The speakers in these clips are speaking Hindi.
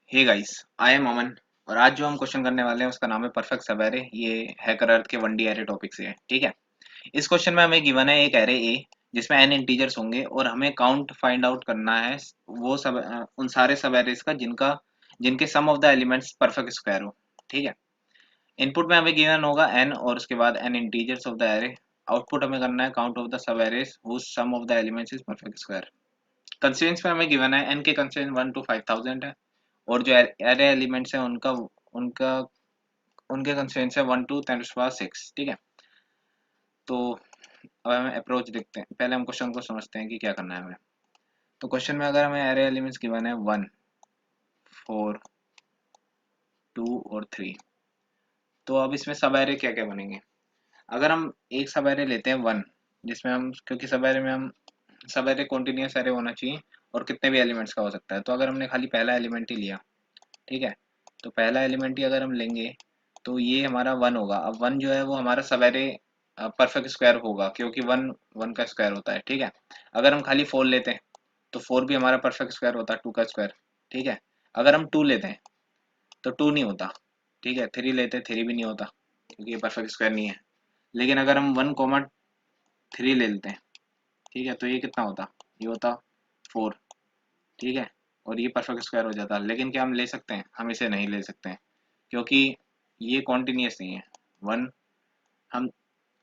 हे गाइस, आई एम अमन। और आज जो हम क्वेश्चन करने वाले हैं उसका नाम है परफेक्ट सब एरे। ये हैकर अर्थ के 1D एरे टॉपिक से है। ठीक है। इस क्वेश्चन में हमें गिवन है एक एरे ए जिसमें n इंटीजर्स होंगे और हमें काउंट फाइंड आउट करना है वो सब उन सारे सब एरेस का जिनके sum of the elements perfect square हो। ठीक है। इनपुट में हमें गिवन होगा n और उसके बाद n integers of the array. Output हमें करना है count of the sub arrays whose sum of the elements is perfect square. Constraints में हमें गिवन है n के कंस्ट्रेंट 1 to 5000 है और जो एरे एलिमेंट्स हैं उनका उनके कंस्ट्रेंट्स है 1 to 10⁻⁶। ठीक है। तो अब हमें अप्रोच देखते हैं, पहले हम क्वेश्चन को समझते हैं कि क्या करना है हमें। तो क्वेश्चन में अगर हमें एरे एलिमेंट्स गिवन है 1, 4, 2 और 3, तो अब इसमें सब एरे क्या क्या बनेंगे। अगर हम एक सब एरे लेते हैं 1, जिसमें हम क्योंकि सब एरे कॉन्टिन्यूस एरे होना चाहिए और कितने भी एलिमेंट्स का हो सकता है। तो अगर हमने खाली पहला एलिमेंट ही लिया, ठीक है, तो पहला एलिमेंट ही अगर हम लेंगे तो ये हमारा 1 होगा। अब 1 जो है वो हमारा सब एरे परफेक्ट स्क्वायर होगा क्योंकि 1 1 का स्क्वायर होता है। ठीक है। अगर हम खाली 4 लेते हैं तो 4 भी हमारा परफेक्ट स्क्वायर होता है, 2 का स्क्वायर। ठीक है। अगर हम 2 लेते हैं तो 2 नहीं होता। ठीक है। 3 लेते हैं, 3 भी नहीं होता क्योंकि ये परफेक्ट स्क्वायर नहीं है। लेकिन अगर हम 1, 3 ले लेते हैं, ठीक है, तो ये कितना होता, ये होता 4। ठीक है। और ये परफेक्ट स्क्वायर हो जाता। लेकिन क्या हम ले सकते हैं, हम इसे नहीं ले सकते हैं क्योंकि ये कॉन्टिन्यूस नहीं है। 1 हम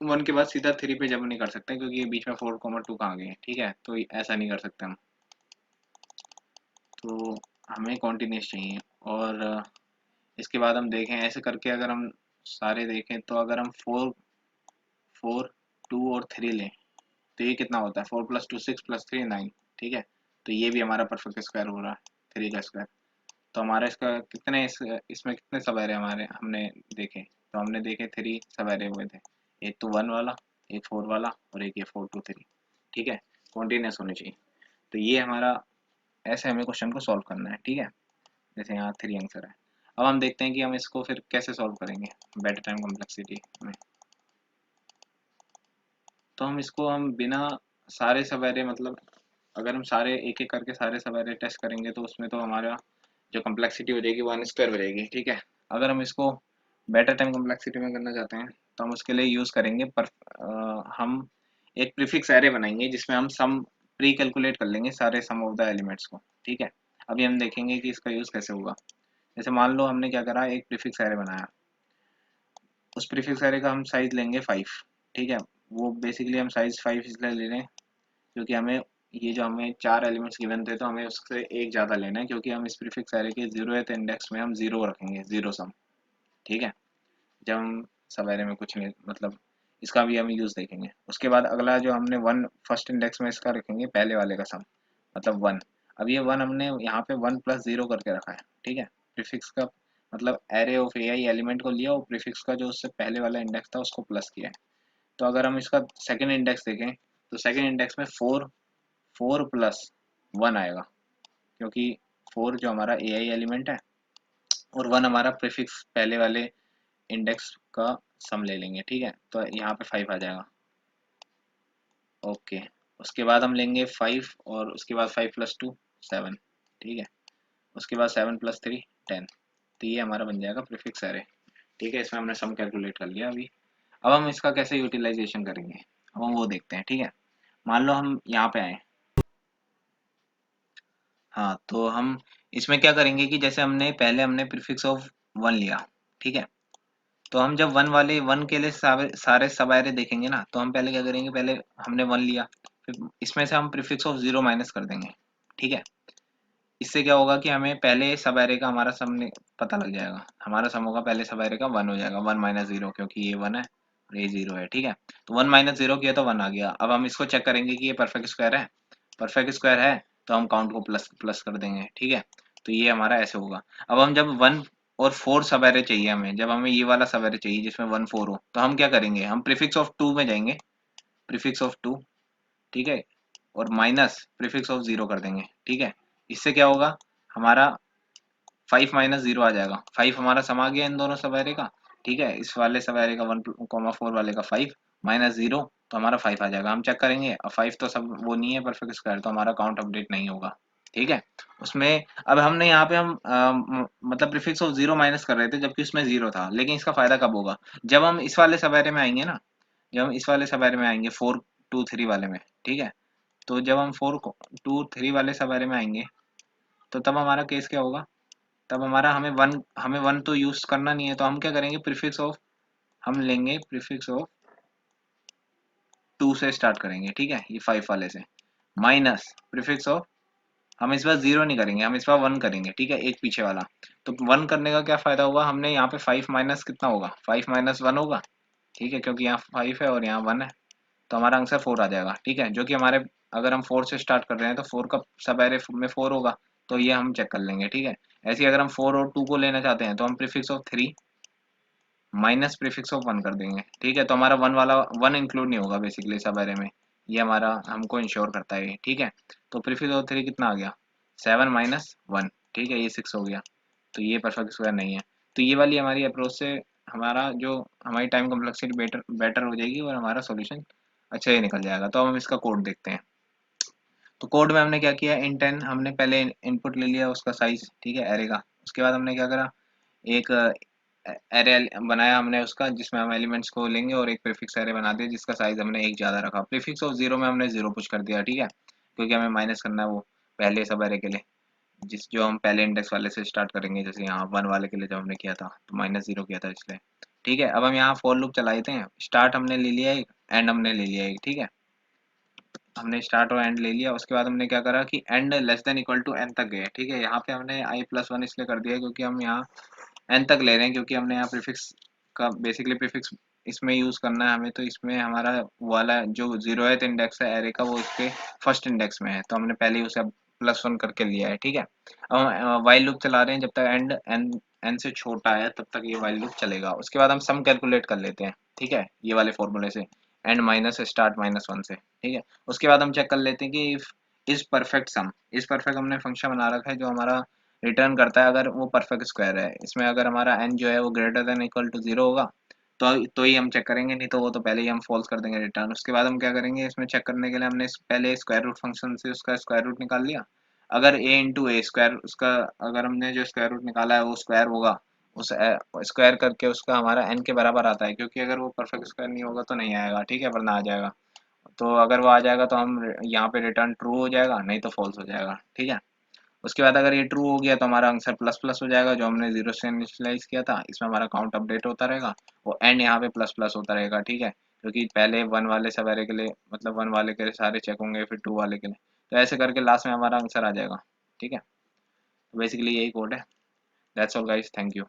1 के बाद सीधा 3 पे जंप नहीं कर सकते क्योंकि ये बीच में 4, 2 कहाँ गए हैं। ठीक है। तो ऐसा नहीं कर सकते हम। तो हमें कॉन्टिन्यूस चाहिए। और इसके बाद हम देखें ऐसे करके, अगर हम सारे देखें तो अगर हम 4, 4, 2 और 3 लें तो ये कितना होता है, 4+2 6+3 9। ठीक है। तो ये भी हमारा परफेक्ट स्क्वायर हो रहा है, 3 का स्क्वायर। तो हमारा इसका कितने इसमें कितने सवेरे हमारे हमने देखे, तो हमने देखे 3 सवेरे हुए थे। एक तो 1 वाला, एक 4 वाला और एक ये 4, 2, 3। ठीक है। कॉन्टिन्यूस होनी चाहिए। तो ये हमारा ऐसे हमें क्वेश्चन को सॉल्व करना है। ठीक है। जैसे यहाँ 3 आंसर है। अब हम देखते हैं कि हम इसको फिर कैसे सॉल्व करेंगे बेटर टाइम कॉम्प्लेक्सिटी में। तो हम बिना सारे सवेरे मतलब अगर हम सारे एक एक करके सारे सवेरे टेस्ट करेंगे तो उसमें तो हमारा जो कम्प्लेक्सिटी हो जाएगी वो 1 स्क्वायर हो जाएगी। ठीक है। अगर हम इसको बेटर टाइम कम्प्लेक्सिटी में करना चाहते हैं तो हम उसके लिए यूज़ करेंगे हम एक प्रीफिक्स एरे बनाएंगे जिसमें हम सम प्री कैलकुलेट कर लेंगे सारे सम ऑफ द एलिमेंट्स को। ठीक है। अभी हम देखेंगे कि इसका यूज़ कैसे होगा। जैसे मान लो हमने क्या करा, एक प्रीफिक्स एरे बनाया। उस प्रीफिक्स एरे का हम साइज लेंगे 5। ठीक है। वो बेसिकली हम साइज 5 इसलिए ले रहे हैं क्योंकि हमें 4 एलिमेंट्स गिवन थे तो हमें उससे एक ज़्यादा लेना है क्योंकि हम इस प्रीफिक्स एरे के 0th इंडेक्स में हम 0 रखेंगे, 0 सम। ठीक है। जब हम सब एरे में कुछ नहीं मतलब इसका भी हम यूज़ देखेंगे। उसके बाद अगला जो हमने 1 फर्स्ट इंडेक्स में इसका रखेंगे पहले वाले का सम, मतलब 1। अब ये 1 हमने यहाँ पे 1+0 करके रखा है। ठीक है। प्रीफिक्स का मतलब एरे ऑफ AI एलिमेंट को लिया और प्रीफिक्स का जो उससे पहले वाला इंडेक्स था उसको प्लस किया है। तो अगर हम इसका सेकंड इंडेक्स देखें तो सेकंड इंडेक्स में 4 + 1 आएगा क्योंकि 4 जो हमारा AI एलिमेंट है और 1 हमारा प्रीफिक्स पहले वाले इंडेक्स का सम ले लेंगे। ठीक है। तो यहाँ पे 5 आ जाएगा। ओके। उसके बाद हम लेंगे 5 और उसके बाद 5+2 7। ठीक है। उसके बाद 7+3 10। तो ये हमारा बन जाएगा प्रीफिक्स एरे। ठीक है। इसमें हमने सम कैलकुलेट कर लिया अभी। अब हम इसका कैसे यूटिलाइजेशन करेंगे, अब हम वो देखते हैं। ठीक है। मान लो हम यहाँ पे आए। हाँ, तो हम इसमें क्या करेंगे कि जैसे हमने प्रीफिक्स ऑफ 1 लिया। ठीक है। तो हम जब 1 के लिए सारे सबायरे देखेंगे ना, तो हम पहले क्या करेंगे, पहले हमने 1 लिया, फिर इसमें से हम प्रीफिक्स ऑफ 0 माइनस कर देंगे। ठीक है। इससे क्या होगा कि हमें पहले सबायरे का हमारा सम पता लग जाएगा। हमारा सम होगा पहले सबायरे का 1 हो जाएगा, 1 - 0 क्योंकि ये 1 है और ये 0 है। ठीक है। तो 1 - 0 किया तो 1 आ गया। अब हम इसको चेक करेंगे कि ये परफेक्ट स्क्वायर है। परफेक्ट स्क्वायर है तो हम काउंट को प्लस प्लस कर देंगे। ठीक है। तो ये हमारा ऐसे होगा। अब हम जब 1 और 4 सब एरे चाहिए हमें, जब हमें ये वाला सब एरे चाहिए जिसमें 1 4 हो, तो हम क्या करेंगे, हम प्रीफिक्स ऑफ 2 में जाएंगे। Prefix of 2। ठीक है। और माइनस प्रीफिक्स ऑफ 0 कर देंगे। ठीक है। इससे क्या होगा, हमारा 5 - 0 आ जाएगा। 5 हमारा समा गया इन दोनों सब एरे का। ठीक है। इस वाले सब एरे का 1, 4 वाले का 5 -0, तो हमारा 5 आ जाएगा। हम चेक करेंगे, अब 5 तो सब वो नहीं है परफेक्ट स्क्वायर, तो हमारा काउंट अपडेट नहीं होगा। ठीक है। उसमें अब हमने यहाँ पे हम मतलब प्रीफिक्स ऑफ जीरो माइनस कर रहे थे जबकि उसमें जीरो था, लेकिन इसका फायदा कब होगा, जब हम इस वाले सवेरे में आएंगे ना, जब हम इस वाले सवेरे में आएंगे 4 2 3 वाले में, ठीक है। तो जब हम 4 2 3 वाले सवेरे में आएंगे तो तब हमारा केस क्या होगा, तब हमारा हमें वन तो यूज करना नहीं है, तो हम क्या करेंगे, प्रीफिक्स ऑफ हम लेंगे प्रीफिक्स ऑफ 2 से स्टार्ट करेंगे, ठीक है, ये 5 वाले से, माइनस प्रीफिक्स ऑफ, हम इस बार जीरो नहीं करेंगे, हम इस बार वन करेंगे, ठीक है, एक पीछे वाला। तो वन करने का क्या फायदा होगा, हमने यहाँ पे 5 माइनस कितना होगा, 5 माइनस वन होगा, ठीक है, क्योंकि यहाँ 5 है और यहाँ 1 है, तो हमारा आंसर 4 आ जाएगा, ठीक है, जो कि हमारे, अगर हम 4 से स्टार्ट कर रहे हैं तो 4 का सब एरे में 4 होगा, तो ये हम चेक कर लेंगे, ठीक है। ऐसे ही अगर हम 4 और 2 को लेना चाहते हैं तो हम prefix of 3 minus prefix of 1 कर देंगे, ठीक है, तो हमारा वन वाला वन इंक्लूड नहीं होगा बेसिकली सब एरे में, ये हमारा हमको इंश्योर करता है ये, ठीक है। तो प्रीफिक्स ऑफ 3 कितना आ गया, 7 माइनस 1, ठीक है, ये 6 हो गया, तो ये परफेक्ट स्क्वायर नहीं है। तो ये वाली हमारी अप्रोच से हमारा जो हमारी टाइम कॉम्प्लेक्सिटी बेटर बेटर हो जाएगी और हमारा सॉल्यूशन अच्छा ही निकल जाएगा। तो अब हम इसका कोड देखते हैं। तो कोड में हमने क्या किया, इन10 हमने पहले इनपुट ले लिया उसका साइज, ठीक है, एरे का। उसके बाद हमने क्या करा, एक एरे बनाया हमने उसका, जिसमें हम एलिमेंट्स को लेंगे, और एक प्रीफिक्स एरे बना दिया जिसका साइज हमने एक ज़्यादा रखा। प्रीफिक्स ऑफ जीरो में हमने जीरो पुश कर दिया, ठीक है, क्योंकि हमें माइनस करना है वो पहले सब एरे के लिए, जिस जो हम पहले इंडेक्स वाले से स्टार्ट करेंगे, जैसे यहाँ 1 वाले के लिए जब हमने किया था तो माइनस जीरो किया था इसलिए, ठीक है। अब हम यहाँ फॉर लूप चला देते हैं, स्टार्ट हमने ले लिया एक, एंड हमने ले लिया एक, ठीक है, हमने स्टार्ट और एंड ले लिया। उसके बाद हमने क्या करा कि and less than equal to n तक गए, ठीक है। यहाँ पे हमने i+1 इसलिए कर दिया क्योंकि हम यहाँ एन तक ले रहे हैं, क्योंकि हमने यहाँ प्रीफिक्स का बेसिकली प्रीफिक्स इसमें यूज करना है हमें, तो इसमें हमारा वो वाला जो 0th इंडेक्स है एरे का वो इसके फर्स्ट इंडेक्स में है, तो हमने पहले ही उसे +1 करके लिया है, ठीक है। अब हम वाइल लूप चला रहे हैं, जब तक एंड एन एन से छोटा है तब तक ये वाइल लूप चलेगा। उसके बाद हम सम कैलकुलेट कर लेते हैं, ठीक है, ये वाले फॉर्मूले से, एंड माइनस स्टार्ट -1 से, ठीक है। उसके बाद हम चेक कर लेते हैं कि इफ इज परफेक्ट सम, इस परफेक्ट हमने फंक्शन बना रखा है जो हमारा रिटर्न करता है अगर वो परफेक्ट स्क्वायर है। इसमें अगर हमारा n जो है वो ग्रेटर देन इक्वल टू 0 होगा तो ही हम चेक करेंगे, नहीं तो वो तो पहले ही हम फॉल्स कर देंगे रिटर्न। उसके बाद हम क्या करेंगे, इसमें चेक करने के लिए हमने पहले स्क्वायर रूट फंक्शन से उसका स्क्वायर रूट निकाल लिया। अगर a इंटू ए स्क्वायर, उसका अगर हमने जो स्क्वायर रूट निकाला है वो स्क्वायर होगा, उस स्क्वायर करके उसका हमारा n के बराबर आता है, क्योंकि अगर वो परफेक्ट स्क्वायर नहीं होगा तो नहीं आएगा, ठीक है, वरना आ जाएगा। तो अगर वो आ जाएगा तो हम यहाँ पे रिटर्न ट्रू हो जाएगा, नहीं तो फॉल्स हो जाएगा, ठीक है। उसके बाद अगर ये ट्रू हो गया तो हमारा आंसर प्लस प्लस हो जाएगा, जो हमने जीरो से इनिशियलाइज किया था। इसमें हमारा काउंट अपडेट होता रहेगा, वो एंड यहाँ पे प्लस प्लस होता रहेगा, ठीक है, क्योंकि पहले वन वाले सवेरे के लिए, मतलब वन वाले के लिए सारे चेक होंगे, फिर टू वाले के लिए, तो ऐसे करके लास्ट में हमारा आंसर आ जाएगा, ठीक है। तो बेसिकली यही कोड है। That's all guys, thank you.